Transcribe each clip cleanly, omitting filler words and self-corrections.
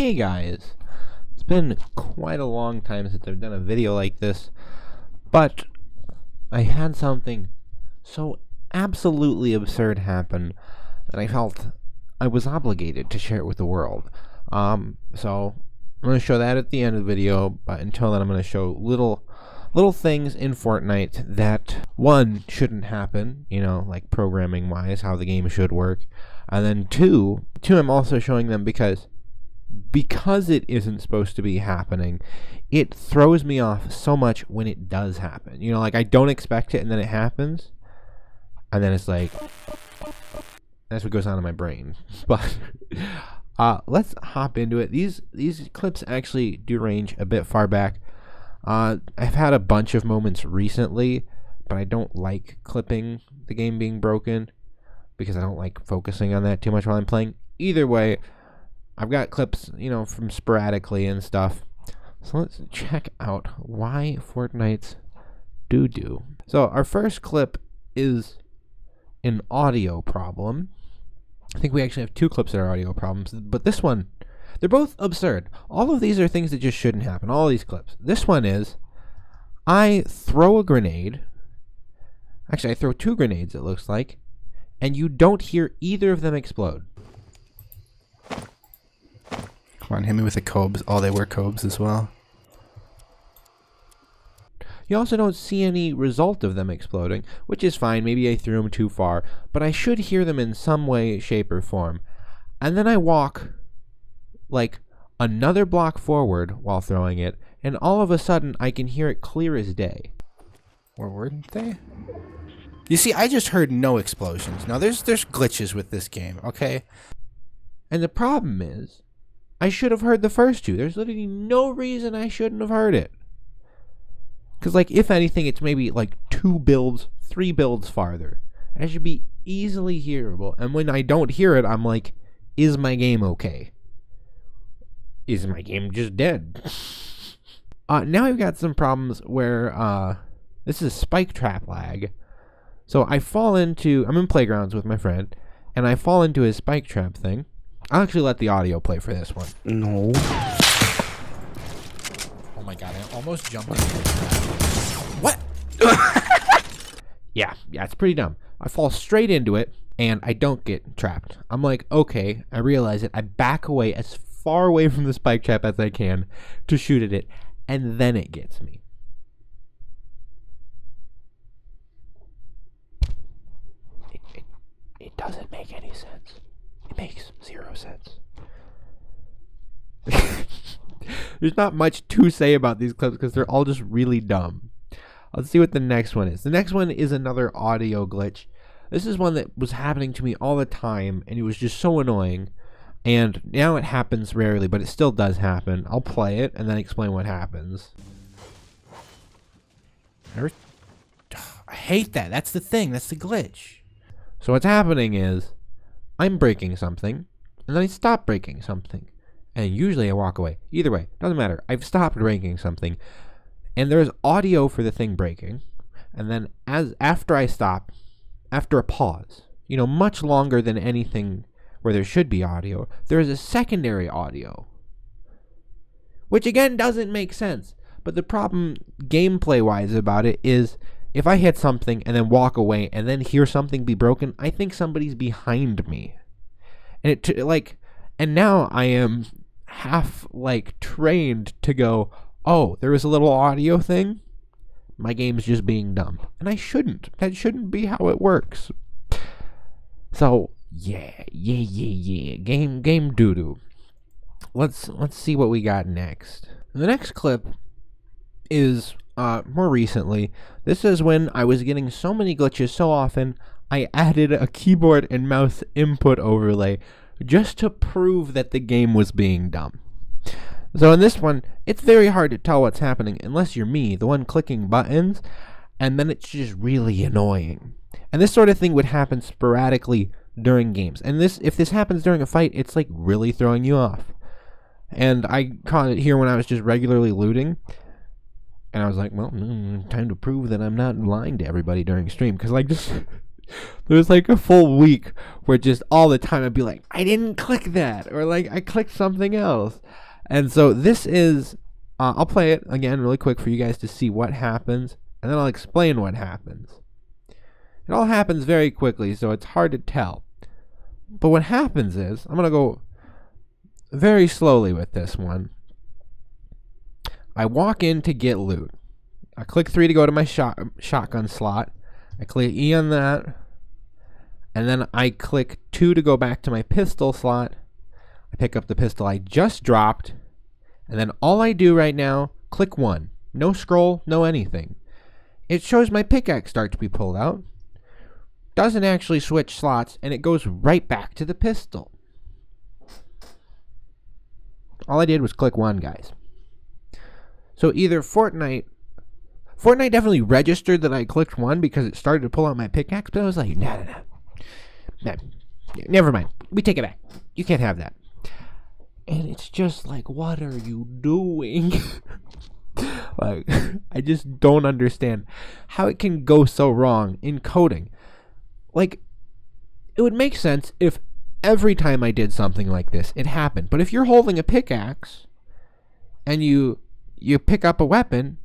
Hey guys, it's been quite a long time since I've done a video like this, but I had something so absolutely absurd happen that I felt I was obligated to share it with the world. So I'm going to show that at the end of the video, but until then I'm going to show little things in Fortnite that, one, shouldn't happen, like programming wise, how the game should work, and then two, I'm also showing them because it isn't supposed to be happening. It throws me off so much when it does happen. Like I don't expect it and then it happens, and then it's like, that's what goes on in my brain. But let's hop into it. These clips actually do range a bit far back. I've had a bunch of moments recently, but I don't like clipping the game being broken because I don't like focusing on that too much while I'm playing. Either way, I've got clips, from sporadically and stuff. So let's check out why Fortnite's DooDoo. So our first clip is an audio problem. I think we actually have two clips that are audio problems, but this one, they're both absurd. All of these are things that just shouldn't happen. All these clips. This one is, I throw a grenade. Actually, I throw two grenades, it looks like, and you don't hear either of them explode. Come on, hit me with the cobes. Oh, they were cobes as well. You also don't see any result of them exploding, which is fine. Maybe I threw them too far, but I should hear them in some way, shape, or form. And then I walk like another block forward while throwing it, and all of a sudden I can hear it clear as day. Or weren't they? You see, I just heard no explosions. Now there's glitches with this game, okay? And the problem is, I should have heard the first two. There's literally no reason I shouldn't have heard it. Because, if anything, it's maybe, 2 builds, 3 builds farther. That should be easily hearable. And when I don't hear it, I'm like, is my game okay? Is my game just dead? Now I've got some problems where, this is spike trap lag. So I'm in Playgrounds with my friend, and I fall into his spike trap thing. I'll actually let the audio play for this one. No. Oh my god, I almost jumped into it. What? Yeah, it's pretty dumb. I fall straight into it, and I don't get trapped. I'm like, okay, I realize it. I back away as far away from the spike trap as I can to shoot at it, and then it gets me. It doesn't make any sense. It makes 0 sense. There's not much to say about these clips because they're all just really dumb. Let's see what the next one is. The next one is another audio glitch. This is one that was happening to me all the time, and it was just so annoying. And now it happens rarely, but it still does happen. I'll play it and then explain what happens. I hate that. That's the thing. That's the glitch. So what's happening is, I'm breaking something, and then I stop breaking something. And usually I walk away. Either way, doesn't matter. I've stopped breaking something, and there's audio for the thing breaking. And then after I stop, after a pause, much longer than anything where there should be audio, there is a secondary audio, which again doesn't make sense. But the problem gameplay-wise about it is, if I hit something and then walk away and then hear something be broken, I think somebody's behind me. And and now I am half trained to go, oh, there was a little audio thing. My game's just being dumb, and I shouldn't. That shouldn't be how it works. So yeah. Game DooDoo. Let's see what we got next. The next clip is more recently. This is when I was getting so many glitches so often, I added a keyboard and mouse input overlay just to prove that the game was being dumb. So in this one, it's very hard to tell what's happening unless you're me, the one clicking buttons, and then it's just really annoying. And this sort of thing would happen sporadically during games. And if this happens during a fight, it's really throwing you off. And I caught it here when I was just regularly looting. And I was like, well, time to prove that I'm not lying to everybody during stream. Because There was like a full week where just all the time I'd be like, I didn't click that, or like I clicked something else. And so this is, I'll play it again really quick for you guys to see what happens, and then I'll explain what happens. It all happens very quickly, so it's hard to tell. But what happens is, I'm going to go very slowly with this one. I walk in to get loot. I click 3 to go to my shotgun slot. I click E on that. And then I click 2 to go back to my pistol slot. I pick up the pistol I just dropped. And then all I do right now, click 1. No scroll, no anything. It shows my pickaxe start to be pulled out. Doesn't actually switch slots, and it goes right back to the pistol. All I did was click 1, guys. So either Fortnite definitely registered that I clicked 1 because it started to pull out my pickaxe, but I was like, no. Never mind. We take it back. You can't have that. And it's just like, what are you doing? Like, I just don't understand how it can go so wrong in coding. Like, it would make sense if every time I did something like this, it happened. But if you're holding a pickaxe and you pick up a weapon,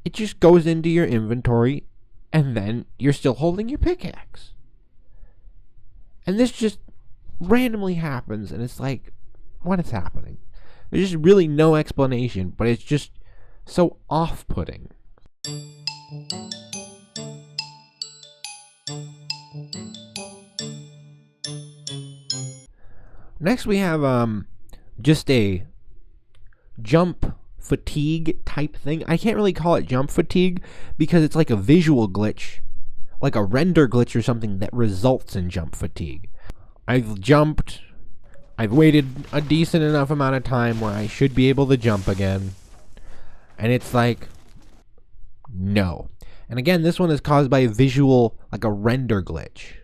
it just goes into your inventory and then you're still holding your pickaxe. And this just randomly happens, and it's like, what is happening? There's just really no explanation, but it's just so off-putting. Next we have just a jump fatigue type thing. I can't really call it jump fatigue because it's like a visual glitch, like a render glitch or something that results in jump fatigue. I've jumped. I've waited a decent enough amount of time where I should be able to jump again. And it's like, no. And again, this one is caused by a visual, like a render glitch.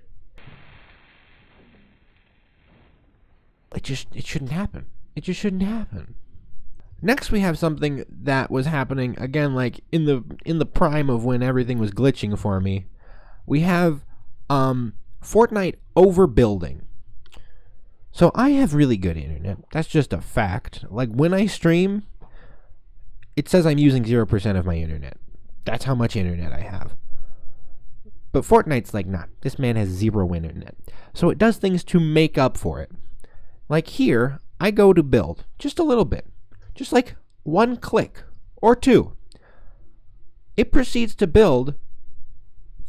It shouldn't happen. It just shouldn't happen. Next we have something that was happening, again, like in the prime of when everything was glitching for me. We have Fortnite overbuilding. So I have really good internet. That's just a fact. Like when I stream, it says I'm using 0% of my internet. That's how much internet I have. But Fortnite's like, nah, this man has 0 internet. So it does things to make up for it. Like here, I go to build just a little bit. Just like 1 click or 2. It proceeds to build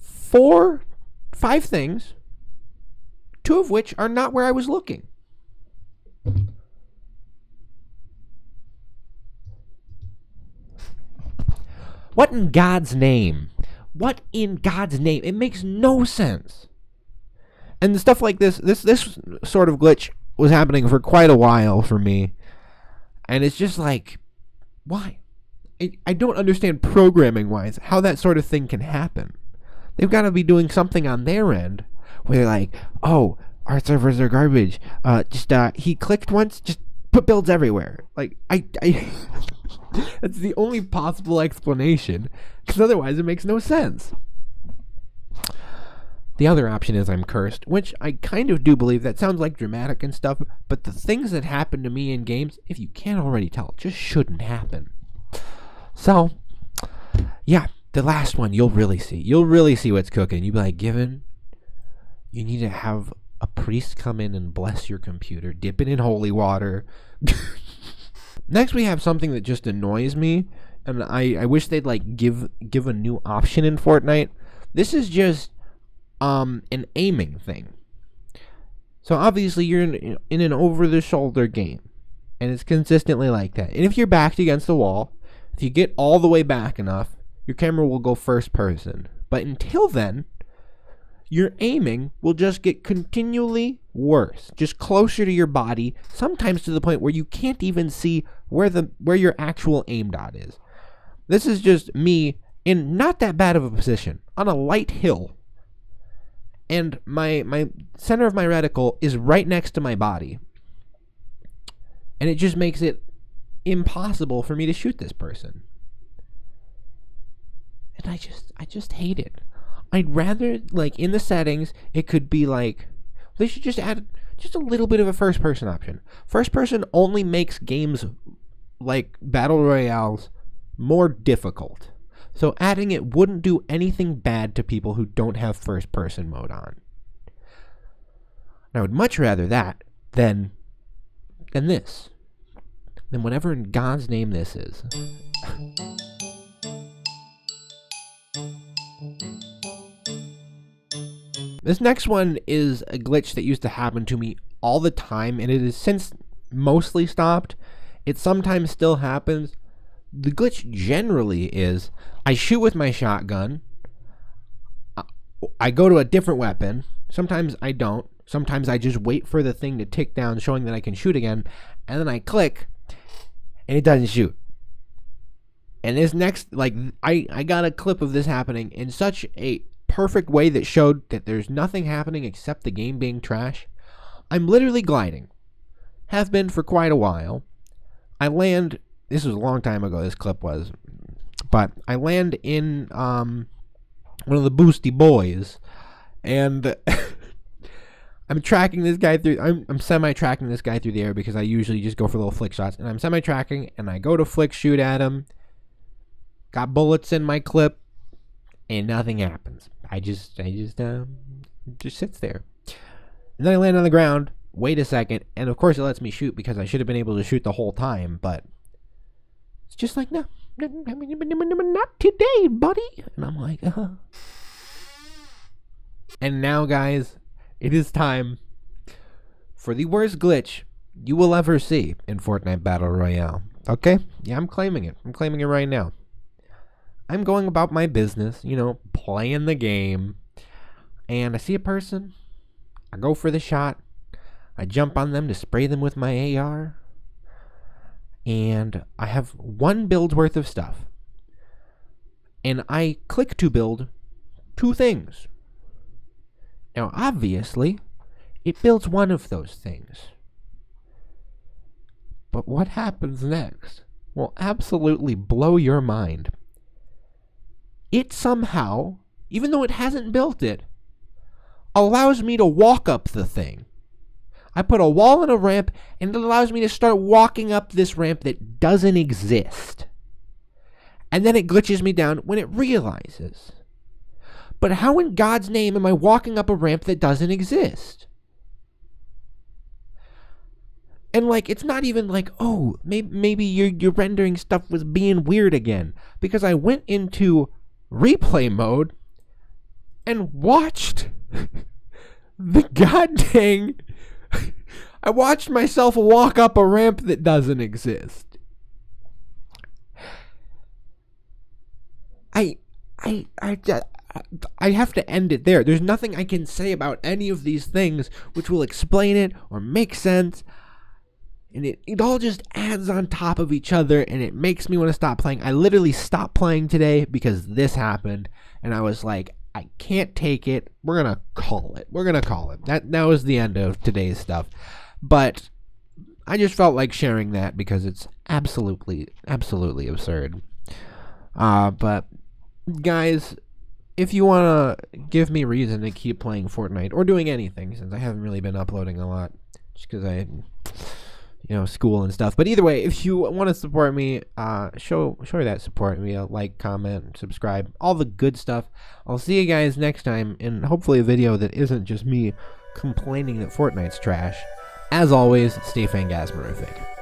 5 things, 2 of which are not where I was looking. What in God's name? What in God's name? It makes no sense. And the stuff like this sort of glitch was happening for quite a while for me. And it's just like, why? I don't understand programming-wise how that sort of thing can happen. They've got to be doing something on their end where they're like, oh, our servers are garbage. He clicked once, just put builds everywhere. Like, that's the only possible explanation, because otherwise it makes no sense. The other option is I'm cursed, which I kind of do believe. That sounds like dramatic and stuff, but the things that happen to me in games, if you can't already tell, just shouldn't happen. So, yeah, the last one you'll really see. You'll really see what's cooking. You'll be like, Given, you need to have a priest come in and bless your computer, dip it in holy water. Next we have something that just annoys me, and I wish they'd like give a new option in Fortnite. This is just an aiming thing. So obviously you're in an over-the-shoulder game, and it's consistently like that. And if you're backed against the wall, if you get all the way back enough, your camera will go first person. But until then, your aiming will just get continually worse, just closer to your body, sometimes to the point where you can't even see where your actual aim dot is. This is just me in not that bad of a position, on a light hill, and my center of my reticle is right next to my body, and it just makes it impossible for me to shoot this person. And I just hate it. I'd rather, like, in the settings, it could be like, they should just add just a little bit of a first person option. First person only makes games like Battle Royales more difficult. So adding it wouldn't do anything bad to people who don't have first person mode on. I would much rather that than this. Than whatever in God's name this is. This next one is a glitch that used to happen to me all the time, and it has since mostly stopped. It sometimes still happens. The glitch generally is I shoot with my shotgun. I go to a different weapon. Sometimes I don't. Sometimes I just wait for the thing to tick down showing that I can shoot again, and then I click and it doesn't shoot. And this next, like, I got a clip of this happening in such a perfect way that showed that there's nothing happening except the game being trash. I'm literally gliding. Have been for quite a while. I land, this was a long time ago, this clip was, but I land in one of the boosty boys, and I'm tracking this guy through, I'm semi-tracking this guy through the air because I usually just go for little flick shots, and I'm semi-tracking, and I go to flick shoot at him, got bullets in my clip, and nothing happens. I just sits there. And then I land on the ground, wait a second, and of course it lets me shoot because I should have been able to shoot the whole time, but it's just like, no, not today, buddy. And I'm like, And now, guys, it is time for the worst glitch you will ever see in Fortnite Battle Royale. Okay? Yeah, I'm claiming it. I'm claiming it right now. I'm going about my business, playing the game, and I see a person, I go for the shot, I jump on them to spray them with my AR, and I have one build worth of stuff, and I click to build two things. Now, obviously, it builds one of those things. But what happens next will absolutely blow your mind. It somehow, even though it hasn't built it, allows me to walk up the thing. I put a wall and a ramp, and it allows me to start walking up this ramp that doesn't exist. And then it glitches me down when it realizes. But how in God's name am I walking up a ramp that doesn't exist? And, like, it's not even like, oh, maybe your rendering stuff was being weird again. Because I went into replay mode and watched the goddamn I watched myself walk up a ramp that doesn't exist. I have to end it there. There's nothing I can say about any of these things which will explain it or make sense. And it all just adds on top of each other, and it makes me want to stop playing. I literally stopped playing today because this happened, and I was like, I can't take it. We're going to call it. That was the end of today's stuff. But I just felt like sharing that because it's absolutely absurd. But, guys, if you want to give me reason to keep playing Fortnite or doing anything, since I haven't really been uploading a lot, just because I school and stuff. But either way, if you want to support me, show that support me. Like, comment, subscribe, all the good stuff. I'll see you guys next time in hopefully a video that isn't just me complaining that Fortnite's trash. As always, stay fangasmerific.